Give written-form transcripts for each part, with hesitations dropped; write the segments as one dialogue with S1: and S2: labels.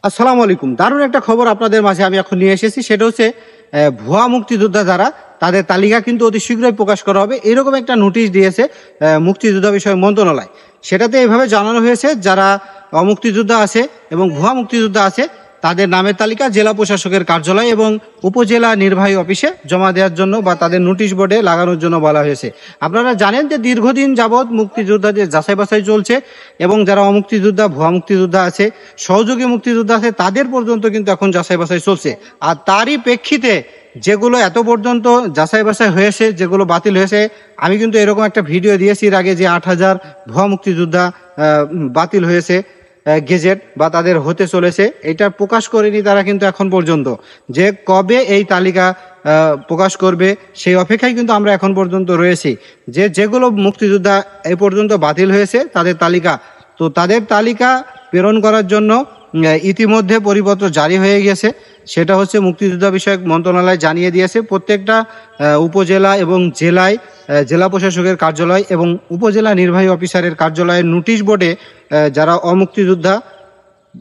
S1: আসসালামু আলাইকুম। দারুণ একটা খবর আপনাদের মাঝে আমি এখন নিয়ে এসেছি। সেটা হচ্ছে ভুয়া মুক্তিযোদ্ধা যারা, তাদের তালিকা কিন্তু অতি শীঘ্রই প্রকাশ করা হবে, এরকম একটা নোটিশ দিয়েছে মুক্তিযোদ্ধা বিষয়ক মন্ত্রণালয়। সেটাতে এভাবে জানানো হয়েছে, যারা অমুক্তিযোদ্ধা আছে এবং ভুয়া মুক্তিযোদ্ধা আছে তাদের নামের তালিকা জেলা প্রশাসকের কার্যালয় এবং উপজেলা নির্বাহী অফিসে জমা দেওয়ার জন্য বা তাদের নোটিশ বোর্ডে লাগানোর জন্য বলা হয়েছে। আপনারা জানেন যে দীর্ঘদিন যাবৎ মুক্তিযোদ্ধাদের যাচাই বাছাই চলছে এবং যারা অমুক্তিযোদ্ধা, ভুয়া মুক্তিযোদ্ধা আছে, সহযোগী মুক্তিযোদ্ধা আছে, তাদের পর্যন্ত কিন্তু এখন যাচাই বাছাই চলছে। আর তারই প্রেক্ষিতে যেগুলো এত পর্যন্ত যাচাই বাছাই হয়েছে, যেগুলো বাতিল হয়েছে, আমি কিন্তু এরকম একটা ভিডিও দিয়েছি এর আগে যে 8,000 ভুয়া মুক্তিযোদ্ধা বাতিল হয়েছে গেজেট বা তাদের হতে চলেছে, এটা প্রকাশ করেনি তারা কিন্তু এখন পর্যন্ত। যে কবে এই তালিকা প্রকাশ করবে সেই অপেক্ষায় কিন্তু আমরা এখন পর্যন্ত রয়েছি। যেগুলো মুক্তিযোদ্ধা এই পর্যন্ত বাতিল হয়েছে তাদের তালিকা, তো তাদের তালিকা প্রেরণ করার জন্য ইতিমধ্যে পরিপত্র জারি হয়ে গেছে। সেটা হচ্ছে মুক্তিযোদ্ধা বিষয়ক মন্ত্রণালয় জানিয়ে দিয়েছে প্রত্যেকটা উপজেলা এবং জেলায় জেলা প্রশাসকের কার্যালয় এবং উপজেলা নির্বাহী অফিসারের কার্যালয়ের নোটিশ বোর্ডে যারা অমুক্তিযোদ্ধা,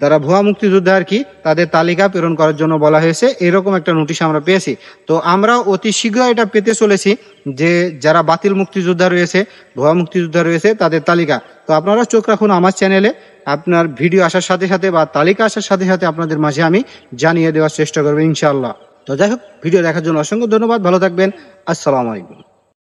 S1: যারা ভুয়া মুক্তিযোদ্ধা আর কি, তাদের তালিকা প্রেরণ করার জন্য বলা হয়েছে। এরকম একটা নোটিশ আমরা পেয়েছি। তো আমরা অতি শীঘ্র এটা পেতে চলেছি যে যারা বাতিল মুক্তিযোদ্ধা রয়েছে, ভুয়া মুক্তিযোদ্ধা রয়েছে, তাদের তালিকা। তো আপনারা চোখ রাখুন আমার চ্যানেলে। আপনার ভিডিও আসার সাথে সাথে বা তালিকা আসার সাথে সাথে আপনাদের মাঝে আমি জানিয়ে দেওয়ার চেষ্টা করবো ইনশাআল্লাহ। তো যাই হোক, ভিডিও দেখার জন্য অসংখ্য ধন্যবাদ। ভালো থাকবেন। আসসালামু আলাইকুম।